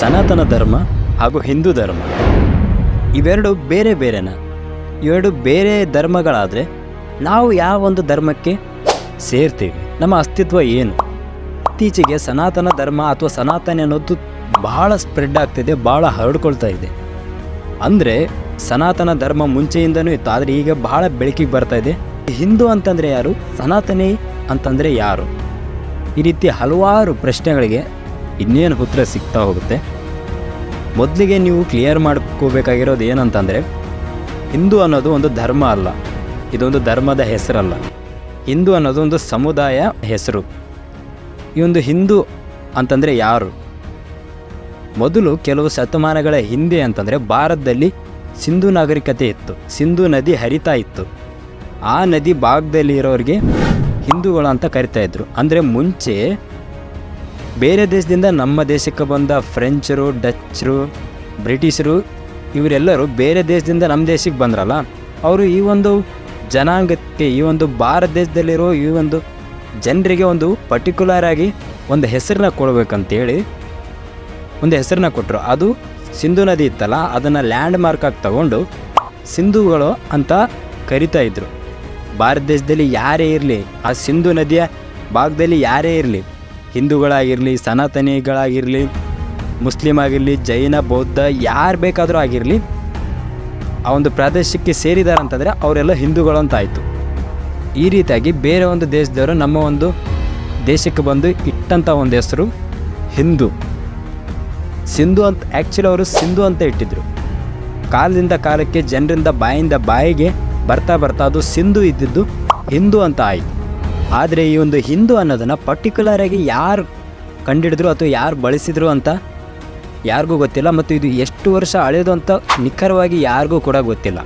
ಸನಾತನ ಧರ್ಮ ಹಾಗೂ ಹಿಂದೂ ಧರ್ಮ ಇವೆರಡು ಬೇರೆ ಬೇರೆನಾ? ಇವೆರಡು ಬೇರೆ ಧರ್ಮಗಳಾದರೆ ನಾವು ಯಾವ ಒಂದು ಧರ್ಮಕ್ಕೆ ಸೇರ್ತೀವಿ? ನಮ್ಮ ಅಸ್ತಿತ್ವ ಏನು? ಇತ್ತೀಚೆಗೆ ಸನಾತನ ಧರ್ಮ ಅಥವಾ ಸನಾತನ ಅನ್ನೋದು ಬಹಳ ಸ್ಪ್ರೆಡ್ ಆಗ್ತಿದೆ, ಭಾಳ ಹರಡ್ಕೊಳ್ತಾ ಇದೆ. ಅಂದರೆ ಸನಾತನ ಧರ್ಮ ಮುಂಚೆಯಿಂದನೂ ಇತ್ತು, ಆದರೆ ಈಗ ಬಹಳ ಬೆಳಕಿಗೆ ಬರ್ತಾ ಇದೆ. ಹಿಂದೂ ಅಂತಂದರೆ ಯಾರು, ಸನಾತನಿ ಅಂತಂದರೆ ಯಾರು? ಈ ರೀತಿ ಹಲವಾರು ಪ್ರಶ್ನೆಗಳಿಗೆ ಇನ್ನೇನು ಉತ್ತರ ಸಿಗ್ತಾ ಹೋಗುತ್ತೆ. ಮೊದಲಿಗೆ ನೀವು ಕ್ಲಿಯರ್ ಮಾಡ್ಕೋಬೇಕಾಗಿರೋದು ಏನಂತಂದರೆ, ಹಿಂದೂ ಅನ್ನೋದು ಒಂದು ಧರ್ಮ ಅಲ್ಲ, ಇದೊಂದು ಧರ್ಮದ ಹೆಸರಲ್ಲ. ಹಿಂದೂ ಅನ್ನೋದು ಒಂದು ಸಮುದಾಯ ಹೆಸರು. ಈ ಒಂದು ಹಿಂದೂ ಅಂತಂದರೆ ಯಾರು? ಮೊದಲು ಕೆಲವು ಶತಮಾನಗಳ ಹಿಂದೆ ಅಂತಂದರೆ ಭಾರತದಲ್ಲಿ ಸಿಂಧೂ ನಾಗರಿಕತೆ ಇತ್ತು, ಸಿಂಧೂ ನದಿ ಹರಿತಾ ಇತ್ತು. ಆ ನದಿ ಭಾಗದಲ್ಲಿ ಇರೋರಿಗೆ ಹಿಂದೂಗಳು ಅಂತ ಕರಿತಾ ಇದ್ರು. ಅಂದರೆ ಮುಂಚೆ ಬೇರೆ ದೇಶದಿಂದ ನಮ್ಮ ದೇಶಕ್ಕೆ ಬಂದ ಫ್ರೆಂಚರು, ಡಚ್ಚರು, ಬ್ರಿಟಿಷರು ಇವರೆಲ್ಲರೂ ಬೇರೆ ದೇಶದಿಂದ ನಮ್ಮ ದೇಶಕ್ಕೆ ಬಂದ್ರಲ್ಲ, ಅವರು ಈ ಒಂದು ಜನಾಂಗಕ್ಕೆ, ಈ ಒಂದು ಭಾರತ ದೇಶದಲ್ಲಿರೋ ಈ ಒಂದು ಜನರಿಗೆ ಒಂದು ಪರ್ಟಿಕ್ಯುಲರ್ ಆಗಿ ಒಂದು ಹೆಸರನ್ನ ಕೊಡಬೇಕಂತೇಳಿ ಒಂದು ಹೆಸರನ್ನ ಕೊಟ್ಟರು. ಅದು ಸಿಂಧೂ ನದಿ ಇತ್ತಲ್ಲ, ಅದನ್ನು ಲ್ಯಾಂಡ್ ಮಾರ್ಕ್ ಆಗಿ ತಗೊಂಡು ಸಿಂಧೂಗಳು ಅಂತ ಕರಿತಾ ಇದ್ರು. ಭಾರತ ದೇಶದಲ್ಲಿ ಯಾರೇ ಇರಲಿ, ಆ ಸಿಂಧೂ ನದಿಯ ಭಾಗದಲ್ಲಿ ಯಾರೇ ಇರಲಿ, ಹಿಂದೂಗಳಾಗಿರಲಿ, ಸನಾತನಿಗಳಾಗಿರಲಿ, ಮುಸ್ಲಿಮ್ ಆಗಿರಲಿ, ಜೈನ, ಬೌದ್ಧ, ಯಾರು ಬೇಕಾದರೂ ಆಗಿರಲಿ, ಆ ಒಂದು ಪ್ರದೇಶಕ್ಕೆ ಸೇರಿದ್ದಾರೆ ಅಂತಂದರೆ ಅವರೆಲ್ಲ ಹಿಂದೂಗಳು ಅಂತ ಆಯಿತು. ಈ ರೀತಿಯಾಗಿ ಬೇರೆ ಒಂದು ದೇಶದವರು ನಮ್ಮ ಒಂದು ದೇಶಕ್ಕೆ ಬಂದು ಇಟ್ಟಂಥ ಒಂದು ಹೆಸರು ಹಿಂದೂ. ಸಿಂಧು ಅಂತ ಆ್ಯಕ್ಚುಲಿ ಅವರು ಸಿಂಧು ಅಂತ ಇಟ್ಟಿದ್ರು. ಕಾಲದಿಂದ ಕಾಲಕ್ಕೆ ಜನರಿಂದ ಬಾಯಿಂದ ಬಾಯಿಗೆ ಬರ್ತಾ ಬರ್ತಾ ಅದು ಸಿಂಧು ಇದ್ದಿದ್ದು ಹಿಂದೂ ಅಂತ ಆಯಿತು. ಆದರೆ ಈ ಒಂದು ಹಿಂದೂ ಅನ್ನೋದನ್ನು ಪರ್ಟಿಕ್ಯುಲರಾಗಿ ಯಾರು ಕಂಡಿಡಿದ್ರು ಅಥವಾ ಯಾರು ಬಳಸಿದ್ರು ಅಂತ ಯಾರಿಗೂ ಗೊತ್ತಿಲ್ಲ, ಮತ್ತು ಇದು ಎಷ್ಟು ವರ್ಷ ಹಳೆಯದು ಅಂತ ನಿಖರವಾಗಿ ಯಾರಿಗೂ ಕೂಡ ಗೊತ್ತಿಲ್ಲ.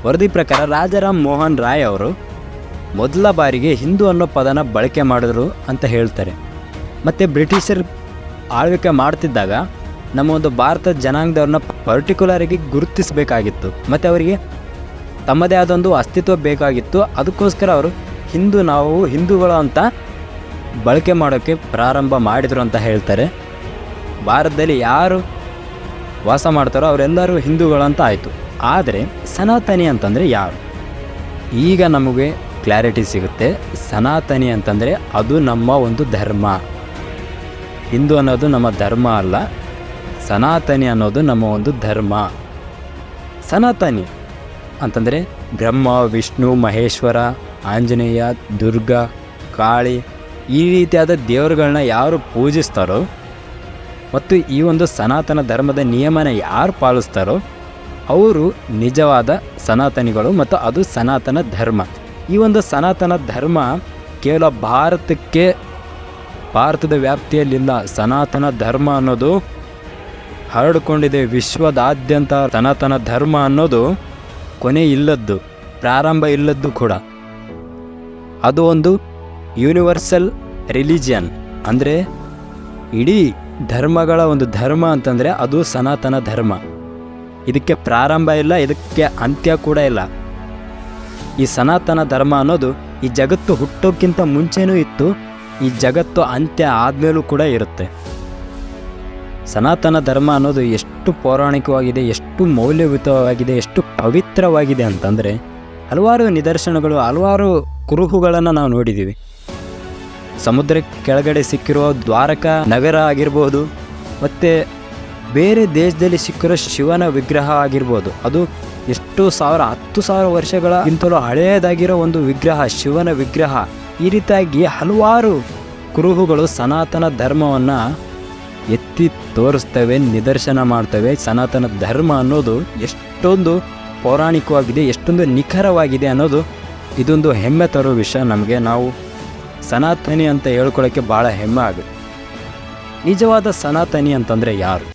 ವರದಿ ಪ್ರಕಾರ ರಾಜಾರಾಮ್ ಮೋಹನ್ ರಾಯ್ ಅವರು ಮೊದಲ ಬಾರಿಗೆ ಹಿಂದೂ ಅನ್ನೋ ಪದನ ಬಳಕೆ ಮಾಡಿದ್ರು ಅಂತ ಹೇಳ್ತಾರೆ. ಮತ್ತು ಬ್ರಿಟಿಷರು ಆಳ್ವಿಕೆ ಮಾಡ್ತಿದ್ದಾಗ ನಮ್ಮ ಒಂದು ಭಾರತ ಜನಾಂಗದವ್ರನ್ನ ಪರ್ಟಿಕ್ಯುಲರಾಗಿ ಗುರುತಿಸಬೇಕಾಗಿತ್ತು, ಮತ್ತು ಅವರಿಗೆ ತಮ್ಮದೇ ಆದೊಂದು ಅಸ್ತಿತ್ವ ಬೇಕಾಗಿತ್ತು. ಅದಕ್ಕೋಸ್ಕರ ಅವರು ನಾವು ಹಿಂದೂಗಳು ಅಂತ ಬಳಕೆ ಮಾಡೋಕ್ಕೆ ಪ್ರಾರಂಭ ಮಾಡಿದರು ಅಂತ ಹೇಳ್ತಾರೆ. ಭಾರತದಲ್ಲಿ ಯಾರು ವಾಸ ಮಾಡ್ತಾರೋ ಅವರೆಲ್ಲರೂ ಹಿಂದೂಗಳು ಅಂತ ಆಯಿತು. ಆದರೆ ಸನಾತನಿ ಅಂತಂದರೆ ಯಾರು? ಈಗ ನಮಗೆ ಕ್ಲಾರಿಟಿ ಸಿಗುತ್ತೆ. ಸನಾತನಿ ಅಂತಂದರೆ ಅದು ನಮ್ಮ ಒಂದು ಧರ್ಮ. ಹಿಂದೂ ಅನ್ನೋದು ನಮ್ಮ ಧರ್ಮ ಅಲ್ಲ, ಸನಾತನಿ ಅನ್ನೋದು ನಮ್ಮ ಒಂದು ಧರ್ಮ. ಸನಾತನಿ ಅಂತಂದರೆ ಬ್ರಹ್ಮ, ವಿಷ್ಣು, ಮಹೇಶ್ವರ, ಆಂಜನೇಯ, ದುರ್ಗಾ, ಕಾಳಿ ಈ ರೀತಿಯಾದ ದೇವರುಗಳನ್ನ ಯಾರು ಪೂಜಿಸ್ತಾರೋ ಮತ್ತು ಈ ಒಂದು ಸನಾತನ ಧರ್ಮದ ನಿಯಮನ ಯಾರು ಪಾಲಿಸ್ತಾರೋ ಅವರು ನಿಜವಾದ ಸನಾತನಿಗಳು, ಮತ್ತು ಅದು ಸನಾತನ ಧರ್ಮ. ಈ ಒಂದು ಸನಾತನ ಧರ್ಮ ಕೇವಲ ಭಾರತದ ವ್ಯಾಪ್ತಿಯಲ್ಲಿಲ್ಲ. ಸನಾತನ ಧರ್ಮ ಅನ್ನೋದು ಹರಡಿಕೊಂಡಿದೆ ವಿಶ್ವದಾದ್ಯಂತ. ಸನಾತನ ಧರ್ಮ ಅನ್ನೋದು ಕೊನೆ ಇಲ್ಲದ್ದು, ಪ್ರಾರಂಭ ಇಲ್ಲದ್ದು ಕೂಡ. ಅದು ಒಂದು ಯೂನಿವರ್ಸಲ್ ರಿಲಿಜಿಯನ್. ಅಂದರೆ ಇಡೀ ಧರ್ಮಗಳ ಒಂದು ಧರ್ಮ ಅಂತಂದರೆ ಅದು ಸನಾತನ ಧರ್ಮ. ಇದಕ್ಕೆ ಪ್ರಾರಂಭ ಇಲ್ಲ, ಇದಕ್ಕೆ ಅಂತ್ಯ ಕೂಡ ಇಲ್ಲ. ಈ ಸನಾತನ ಧರ್ಮ ಅನ್ನೋದು ಈ ಜಗತ್ತು ಹುಟ್ಟೋಕ್ಕಿಂತ ಮುಂಚೆನೂ ಇತ್ತು, ಈ ಜಗತ್ತು ಅಂತ್ಯ ಆದಮೇಲೂ ಕೂಡ ಇರುತ್ತೆ. ಸನಾತನ ಧರ್ಮ ಅನ್ನೋದು ಎಷ್ಟು ಪೌರಾಣಿಕವಾಗಿದೆ, ಎಷ್ಟು ಮೌಲ್ಯಯುತವಾಗಿದೆ, ಎಷ್ಟು ಪವಿತ್ರವಾಗಿದೆ ಅಂತಂದರೆ ಹಲವಾರು ನಿದರ್ಶನಗಳು, ಹಲವಾರು ಕುರುಹುಗಳನ್ನು ನಾವು ನೋಡಿದ್ದೀವಿ. ಸಮುದ್ರ ಕೆಳಗಡೆ ಸಿಕ್ಕಿರೋ ದ್ವಾರಕಾ ನಗರ ಆಗಿರ್ಬೋದು, ಮತ್ತು ಬೇರೆ ದೇಶದಲ್ಲಿ ಸಿಕ್ಕಿರೋ ಶಿವನ ವಿಗ್ರಹ ಆಗಿರ್ಬೋದು, ಅದು ಎಷ್ಟು 10,000 ವರ್ಷಗಳಿಗಿಂತಲೂ ಹಳೆಯದಾಗಿರೋ ಒಂದು ವಿಗ್ರಹ, ಶಿವನ ವಿಗ್ರಹ. ಈ ರೀತಿಯಾಗಿ ಹಲವಾರು ಕುರುಹುಗಳು ಸನಾತನ ಧರ್ಮವನ್ನು ಎತ್ತಿ ತೋರಿಸ್ತವೆ, ನಿದರ್ಶನ ಮಾಡ್ತವೆ. ಸನಾತನ ಧರ್ಮ ಅನ್ನೋದು ಎಷ್ಟೊಂದು ಪೌರಾಣಿಕವಾಗಿದೆ, ಎಷ್ಟೊಂದು ನಿಖರವಾಗಿದೆ ಅನ್ನೋದು ಇದೊಂದು ಹೆಮ್ಮೆ ತರೋ ವಿಷಯ ನಮಗೆ. ನಾವು ಸನಾತನಿ ಅಂತ ಹೇಳ್ಕೊಳ್ಳೋಕ್ಕೆ ಭಾಳ ಹೆಮ್ಮೆ ಆಗುತ್ತೆ. ನಿಜವಾದ ಸನಾತನಿ ಅಂತಂದರೆ ಯಾರು?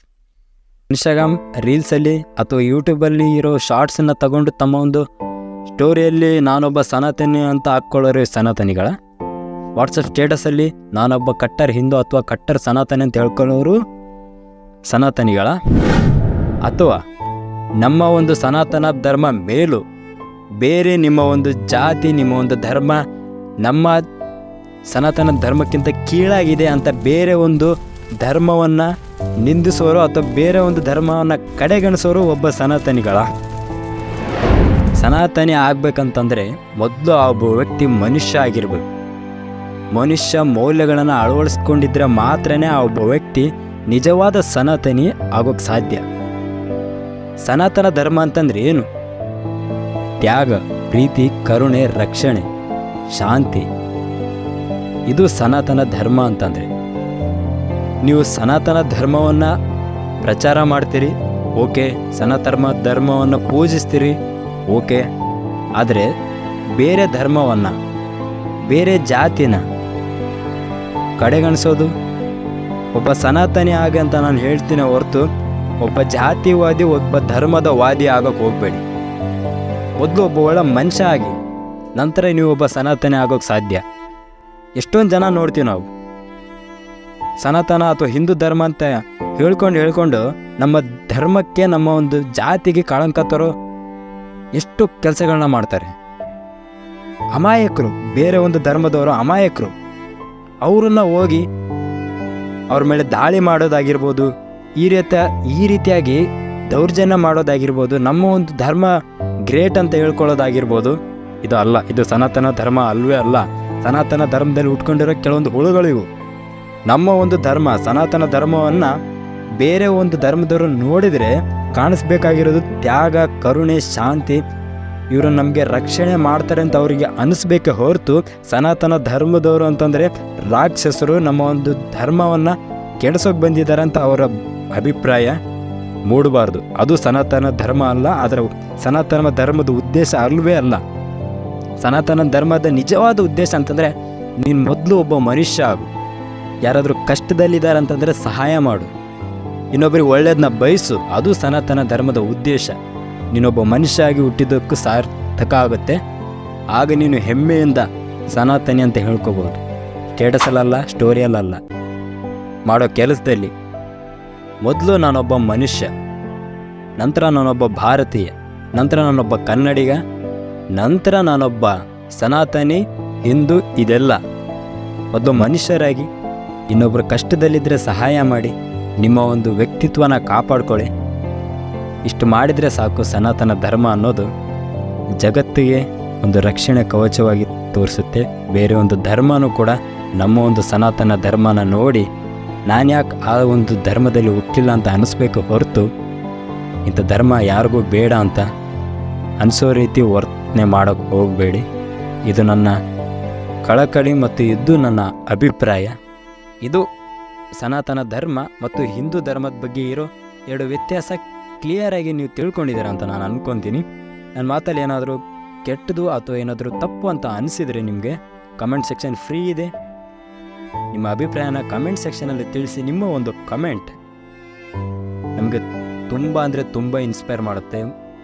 ಇನ್ಸ್ಟಾಗ್ರಾಮ್ ರೀಲ್ಸಲ್ಲಿ ಅಥವಾ ಯೂಟ್ಯೂಬಲ್ಲಿ ಇರೋ ಶಾರ್ಟ್ಸನ್ನು ತಗೊಂಡು ತಮ್ಮ ಒಂದು ಸ್ಟೋರಿಯಲ್ಲಿ ನಾನೊಬ್ಬ ಸನಾತನಿ ಅಂತ ಹಾಕ್ಕೊಳ್ಳೋರು ಸನಾತನಿಗಳ? ವಾಟ್ಸಪ್ ಸ್ಟೇಟಸಲ್ಲಿ ನಾನೊಬ್ಬ ಕಟ್ಟರ್ ಹಿಂದೂ ಅಥವಾ ಕಟ್ಟರ್ ಸನಾತನಿ ಅಂತ ಹೇಳ್ಕೊಳ್ಳೋರು ಸನಾತನಿಗಳ? ಅಥವಾ ನಮ್ಮ ಒಂದು ಸನಾತನ ಧರ್ಮ ಮೇಲು ಬೇರೆ ನಿಮ್ಮ ಒಂದು ಜಾತಿ, ನಿಮ್ಮ ಒಂದು ಧರ್ಮ ನಮ್ಮ ಸನಾತನ ಧರ್ಮಕ್ಕಿಂತ ಕೀಳಾಗಿದೆ ಅಂತ ಬೇರೆ ಒಂದು ಧರ್ಮವನ್ನು ನಿಂದಿಸೋರು ಅಥವಾ ಬೇರೆ ಒಂದು ಧರ್ಮವನ್ನು ಕಡೆಗಣಿಸೋರು ಒಬ್ಬ ಸನಾತನಿಗಳ. ಸನಾತನಿ ಆಗ್ಬೇಕಂತಂದರೆ ಮೊದಲು ಆ ಒಬ್ಬ ವ್ಯಕ್ತಿ ಮನುಷ್ಯ ಆಗಿರ್ಬೇಕು. ಮನುಷ್ಯ ಮೌಲ್ಯಗಳನ್ನು ಅಳವಡಿಸ್ಕೊಂಡಿದ್ರೆ ಮಾತ್ರನೇ ಆ ಒಬ್ಬ ವ್ಯಕ್ತಿ ನಿಜವಾದ ಸನಾತನಿ ಆಗೋಕ್ಕೆ ಸಾಧ್ಯ. ಸನಾತನ ಧರ್ಮ ಅಂತಂದ್ರೆ ಏನು? ತ್ಯಾಗ, ಪ್ರೀತಿ, ಕರುಣೆ, ರಕ್ಷಣೆ, ಶಾಂತಿ. ಇದು ಸನಾತನ ಧರ್ಮ ಅಂತಂದರೆ. ನೀವು ಸನಾತನ ಧರ್ಮವನ್ನು ಪ್ರಚಾರ ಮಾಡ್ತೀರಿ, ಓಕೆ. ಸನಾತನ ಧರ್ಮವನ್ನು ಪೂಜಿಸ್ತೀರಿ, ಓಕೆ. ಆದರೆ ಬೇರೆ ಧರ್ಮವನ್ನು, ಬೇರೆ ಜಾತಿನ ಕಡೆಗಣಿಸೋದು, ಒಬ್ಬ ಸನಾತನಿ ಆಗಿ ಅಂತ ನಾನು ಹೇಳ್ತೀನಿ ಹೊರತು ಒಬ್ಬ ಜಾತಿವಾದಿ, ಒಬ್ಬ ಧರ್ಮದ ವಾದಿ ಆಗೋಕ್ಕೆ ಹೋಗಬೇಡಿ. ಮೊದಲು ಒಬ್ಬ ಒಳ್ಳೆ ಮನುಷ್ಯ ಆಗಿ ನಂತರ ನೀವು ಒಬ್ಬ ಸನಾತನಿ ಆಗೋಕ್ಕೆ ಸಾಧ್ಯ. ಎಷ್ಟೊಂದು ಜನ ನೋಡ್ತೀವಿ ನಾವು, ಸನಾತನ ಅಥವಾ ಹಿಂದೂ ಧರ್ಮ ಅಂತ ಹೇಳ್ಕೊಂಡು ನಮ್ಮ ಧರ್ಮಕ್ಕೆ, ನಮ್ಮ ಒಂದು ಜಾತಿಗೆ ಕಳಂಕ ತರೋ ಎಷ್ಟು ಕೆಲಸಗಳನ್ನ ಮಾಡ್ತಾರೆ. ಅಮಾಯಕರು, ಬೇರೆ ಒಂದು ಧರ್ಮದವರು ಅಮಾಯಕರು. ಅವರನ್ನು ಹೋಗಿ ಅವ್ರ ಮೇಲೆ ದಾಳಿ ಮಾಡೋದಾಗಿರ್ಬೋದು, ಈ ರೀತಿಯಾಗಿ ದೌರ್ಜನ್ಯ ಮಾಡೋದಾಗಿರ್ಬೋದು, ನಮ್ಮ ಒಂದು ಧರ್ಮ ಗ್ರೇಟ್ ಅಂತ ಹೇಳ್ಕೊಳ್ಳೋದಾಗಿರ್ಬೋದು. ಇದು ಅಲ್ಲ, ಇದು ಸನಾತನ ಧರ್ಮ ಅಲ್ವೇ ಅಲ್ಲ. ಸನಾತನ ಧರ್ಮದಲ್ಲಿ ಉಟ್ಕೊಂಡಿರೋ ಕೆಲವೊಂದು ಹುಳುಗಳು ಇವು. ನಮ್ಮ ಒಂದು ಧರ್ಮ, ಸನಾತನ ಧರ್ಮವನ್ನು ಬೇರೆ ಒಂದು ಧರ್ಮದವರು ನೋಡಿದರೆ ಕಾಣಿಸ್ಬೇಕಾಗಿರೋದು ತ್ಯಾಗ, ಕರುಣೆ, ಶಾಂತಿ. ಇವರು ನಮಗೆ ರಕ್ಷಣೆ ಮಾಡ್ತಾರೆ ಅಂತ ಅವರಿಗೆ ಅನಿಸ್ಬೇಕೆ ಹೊರತು ಸನಾತನ ಧರ್ಮದವರು ಅಂತಂದರೆ ರಾಕ್ಷಸರು, ನಮ್ಮ ಒಂದು ಧರ್ಮವನ್ನು ಕೆಡಿಸೋಕೆ ಬಂದಿದ್ದಾರೆ ಅಂತ ಅವರ ಅಭಿಪ್ರಾಯ ಮೂಡಬಾರ್ದು. ಅದು ಸನಾತನ ಧರ್ಮ ಅಲ್ಲ. ಅದರ ಸನಾತನ ಧರ್ಮದ ಉದ್ದೇಶ ಅಲ್ವೇ ಅಲ್ಲ. ಸನಾತನ ಧರ್ಮದ ನಿಜವಾದ ಉದ್ದೇಶ ಅಂತಂದರೆ ನೀನು ಮೊದಲು ಒಬ್ಬ ಮನುಷ್ಯ ಆಗು. ಯಾರಾದರೂ ಕಷ್ಟದಲ್ಲಿದ್ದಾರೆ ಅಂತಂದರೆ ಸಹಾಯ ಮಾಡು, ಇನ್ನೊಬ್ಬರಿಗೆ ಒಳ್ಳೆಯದನ್ನ ಬಯಸು. ಅದು ಸನಾತನ ಧರ್ಮದ ಉದ್ದೇಶ. ನೀನೊಬ್ಬ ಮನುಷ್ಯ ಆಗಿ ಹುಟ್ಟಿದ್ದಕ್ಕೂ ಸಾರ್ಥಕ ಆಗುತ್ತೆ. ಆಗ ನೀನು ಹೆಮ್ಮೆಯಿಂದ ಸನಾತನಿ ಅಂತ ಹೇಳ್ಕೋಬೋದು. ಸ್ಟೇಟಸಲ್ಲ, ಸ್ಟೋರಿಯಲ್ಲ, ಮಾಡೋ ಕೆಲಸದಲ್ಲಿ. ಮೊದಲು ನಾನೊಬ್ಬ ಮನುಷ್ಯ, ನಂತರ ನಾನೊಬ್ಬ ಭಾರತೀಯ, ನಂತರ ನಾನೊಬ್ಬ ಕನ್ನಡಿಗ, ನಂತರ ನಾನೊಬ್ಬ ಸನಾತನಿ, ಹಿಂದೂ. ಇದೆಲ್ಲ ಮೊದಲು ಮನುಷ್ಯರಾಗಿ ಇನ್ನೊಬ್ಬರು ಕಷ್ಟದಲ್ಲಿದ್ದರೆ ಸಹಾಯ ಮಾಡಿ, ನಿಮ್ಮ ಒಂದು ವ್ಯಕ್ತಿತ್ವನ ಕಾಪಾಡ್ಕೊಳ್ಳಿ. ಇಷ್ಟು ಮಾಡಿದರೆ ಸಾಕು. ಸನಾತನ ಧರ್ಮ ಅನ್ನೋದು ಜಗತ್ತಿಗೆ ಒಂದು ರಕ್ಷಣೆ ಕವಚವಾಗಿ ತೋರಿಸುತ್ತೆ. ಬೇರೆ ಒಂದು ಧರ್ಮನೂ ಕೂಡ ನಮ್ಮ ಒಂದು ಸನಾತನ ಧರ್ಮನ ನೋಡಿ ನಾನು ಯಾಕೆ ಆ ಒಂದು ಧರ್ಮದಲ್ಲಿ ಹುಟ್ಟಿಲ್ಲ ಅಂತ ಅನಿಸ್ಬೇಕು ಹೊರತು ಇಂಥ ಧರ್ಮ ಯಾರಿಗೂ ಬೇಡ ಅಂತ ಅನಿಸೋ ರೀತಿ ವರ್ತನೆ ಮಾಡೋಕ್ಕೆ ಹೋಗಬೇಡಿ. ಇದು ನನ್ನ ಕಳಕಳಿ ಮತ್ತು ಇದು ನನ್ನ ಅಭಿಪ್ರಾಯ. ಇದು ಸನಾತನ ಧರ್ಮ ಮತ್ತು ಹಿಂದೂ ಧರ್ಮದ ಬಗ್ಗೆ ಇರೋ ಎರಡು ವ್ಯತ್ಯಾಸ ಕ್ಲಿಯರಾಗಿ ನೀವು ತಿಳ್ಕೊಂಡಿದ್ದೀರ ಅಂತ ನಾನು ಅಂದ್ಕೊತೀನಿ. ನನ್ನ ಮಾತಲ್ಲಿ ಏನಾದರೂ ಕೆಟ್ಟದು ಅಥವಾ ಏನಾದರೂ ತಪ್ಪು ಅಂತ ಅನಿಸಿದರೆ ನಿಮಗೆ ಕಮೆಂಟ್ ಸೆಕ್ಷನ್ ಫ್ರೀ ಇದೆ. ನಿಮ್ಮ ಅಭಿಪ್ರಾಯನ ಕಮೆಂಟ್ ಸೆಕ್ಷನಲ್ಲಿ ತಿಳಿಸಿ. ನಿಮ್ಮ ಒಂದು ಕಮೆಂಟ್ ನಮಗೆ ತುಂಬ ಅಂದರೆ ತುಂಬ ಇನ್ಸ್ಪೈರ್ ಮಾಡುತ್ತೆ,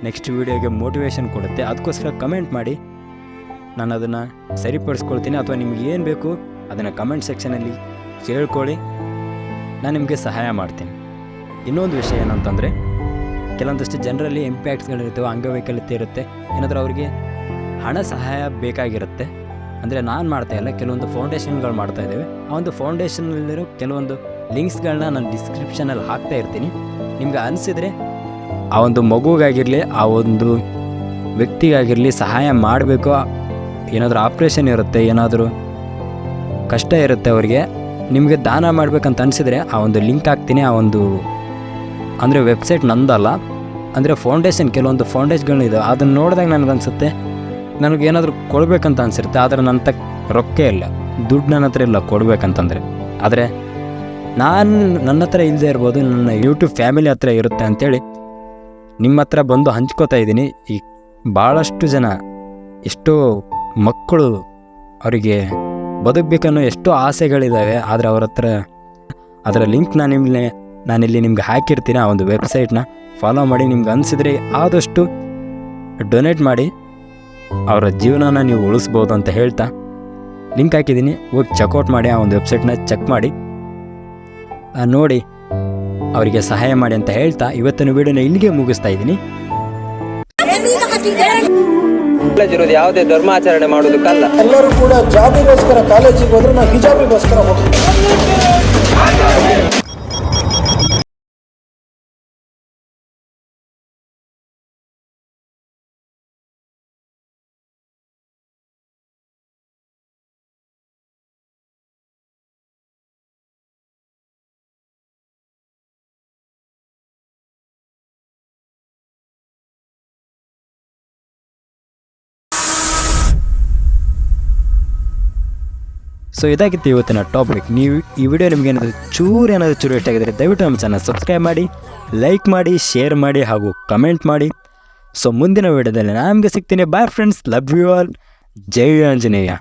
ನೆಕ್ಸ್ಟ್ ವೀಡಿಯೋಗೆ ಮೋಟಿವೇಶನ್ ಕೊಡುತ್ತೆ. ಅದಕ್ಕೋಸ್ಕರ ಕಮೆಂಟ್ ಮಾಡಿ, ನಾನು ಅದನ್ನು ಸರಿಪಡಿಸ್ಕೊಳ್ತೀನಿ. ಅಥವಾ ನಿಮ್ಗೆ ಏನು ಬೇಕು ಅದನ್ನು ಕಮೆಂಟ್ ಸೆಕ್ಷನಲ್ಲಿ ಕೇಳ್ಕೊಳ್ಳಿ, ನಾನು ನಿಮಗೆ ಸಹಾಯ ಮಾಡ್ತೀನಿ. ಇನ್ನೊಂದು ವಿಷಯ ಏನಂತಂದರೆ, ಕೆಲವೊಂದಷ್ಟು ಜನರಲ್ಲಿ ಇಂಪ್ಯಾಕ್ಟ್ಸ್ಗಳಿರ್ತವೆ, ಅಂಗವೈಕಲ್ಯತೆ ಇರುತ್ತೆ, ಏನಾದರೂ ಅವರಿಗೆ ಹಣ ಸಹಾಯ ಬೇಕಾಗಿರುತ್ತೆ. ಅಂದರೆ ನಾನು ಮಾಡ್ತಾಯಿಲ್ಲ, ಕೆಲವೊಂದು ಫೌಂಡೇಶನ್ಗಳು ಮಾಡ್ತಾಯಿದ್ದೇವೆ. ಆ ಒಂದು ಫೌಂಡೇಶನಲ್ಲಿರೋ ಕೆಲವೊಂದು ಲಿಂಕ್ಸ್ಗಳನ್ನ ನಾನು ಡಿಸ್ಕ್ರಿಪ್ಷನಲ್ಲಿ ಹಾಕ್ತಾ ಇರ್ತೀನಿ. ನಿಮ್ಗೆ ಅನಿಸಿದರೆ ಆ ಒಂದು ಮಗುಗಾಗಿರಲಿ, ಆ ಒಂದು ವ್ಯಕ್ತಿಗಾಗಿರಲಿ ಸಹಾಯ ಮಾಡಬೇಕು. ಏನಾದರೂ ಆಪ್ರೇಷನ್ ಇರುತ್ತೆ, ಏನಾದರೂ ಕಷ್ಟ ಇರುತ್ತೆ ಅವರಿಗೆ, ನಿಮಗೆ ದಾನ ಮಾಡಬೇಕಂತ ಅನಿಸಿದರೆ ಆ ಒಂದು ಲಿಂಕ್ ಹಾಕ್ತೀನಿ. ಆ ಒಂದು ಅಂದರೆ ವೆಬ್ಸೈಟ್ ನಂದಲ್ಲ, ಅಂದರೆ ಫೌಂಡೇಶನ್, ಕೆಲವೊಂದು ಫೌಂಡೇಶನ್ಗಳಿದೆ. ಅದನ್ನು ನೋಡಿದಾಗ ನನಗನ್ಸುತ್ತೆ ನನಗೇನಾದರೂ ಕೊಡಬೇಕಂತ ಅನಿಸಿರುತ್ತೆ. ಆದರೆ ನನ್ನ ತಕ್ಕ ರೊಕ್ಕ ಇಲ್ಲ, ದುಡ್ಡು ನನ್ನ ಹತ್ರ ಇಲ್ಲ ಕೊಡಬೇಕಂತಂದರೆ. ಆದರೆ ನನ್ನ ಹತ್ರ ಇಲ್ಲದೆ ಇರ್ಬೋದು, ನನ್ನ ಯೂಟ್ಯೂಬ್ ಫ್ಯಾಮಿಲಿ ಹತ್ರ ಇರುತ್ತೆ ಅಂಥೇಳಿ ನಿಮ್ಮ ಹತ್ರ ಬಂದು ಹಂಚ್ಕೋತಾ ಇದ್ದೀನಿ. ಈ ಭಾಳಷ್ಟು ಜನ, ಎಷ್ಟೋ ಮಕ್ಕಳು, ಅವರಿಗೆ ಬದುಕಬೇಕನ್ನೋ ಎಷ್ಟೋ ಆಸೆಗಳಿದ್ದಾವೆ. ಆದರೆ ಅವ್ರ ಹತ್ರ ಅದರ ಲಿಂಕ್ ನಾನಿಲ್ಲಿ ನಿಮ್ಗೆ ಹಾಕಿರ್ತೀನಿ. ಆ ಒಂದು ವೆಬ್ಸೈಟ್ನ ಫಾಲೋ ಮಾಡಿ. ನಿಮ್ಗೆ ಅನಿಸಿದರೆ ಆದಷ್ಟು ಡೊನೇಟ್ ಮಾಡಿ, ಅವರ ಜೀವನನ ನೀವು ಉಳಿಸ್ಬೋದು ಅಂತ ಹೇಳ್ತಾ ಲಿಂಕ್ ಹಾಕಿದ್ದೀನಿ. ಹೋಗಿ ಚೆಕ್ಔಟ್ ಮಾಡಿ, ಆ ಒಂದು ವೆಬ್ಸೈಟ್ನ ಚೆಕ್ ಮಾಡಿ ನೋಡಿ, ಅವರಿಗೆ ಸಹಾಯ ಮಾಡಿ ಅಂತ ಹೇಳ್ತಾ ಇವತ್ತಿನ ವಿಡಿಯೋನ ಇಲ್ಲಿಗೆ ಮುಗಿಸ್ತಾ ಇದ್ದೀನಿ. ಇರೋದು ಯಾವುದೇ ಧರ್ಮಾಚರಣೆ ಮಾಡೋದಕ್ಕಲ್ಲ. ಎಲ್ಲರೂ ಕೂಡ ಜಾಬಿಗೋಸ್ಕರ ಕಾಲೇಜಿಗೆ ಹೋದ್ರೆ ನಾವು ಹಿಜಾಬಿಗೋಸ್ಕರ ಹೋಗ್ತೀವಿ. ಸೊ ಇದಾಗಿತ್ತು ಇವತ್ತಿನ ಟಾಪಿಕ್. ನೀವು ಈ ವಿಡಿಯೋ ನಿಮ್ಗೆ ಏನಾದರೂ ಚೂರು ಇಷ್ಟ ಆಗಿದ್ರೆ ದಯವಿಟ್ಟು ನಮ್ಮ ಚಾನಲ್ ಸಬ್ಸ್ಕ್ರೈಬ್ ಮಾಡಿ, ಲೈಕ್ ಮಾಡಿ, ಶೇರ್ ಮಾಡಿ ಹಾಗೂ ಕಮೆಂಟ್ ಮಾಡಿ. ಸೊ ಮುಂದಿನ ವಿಡಿಯೋದಲ್ಲಿ ನಾನು ನಿಮಗೆ ಸಿಗ್ತೀನಿ. Bye friends, love you all. ಜೈ ಆಂಜನೇಯ.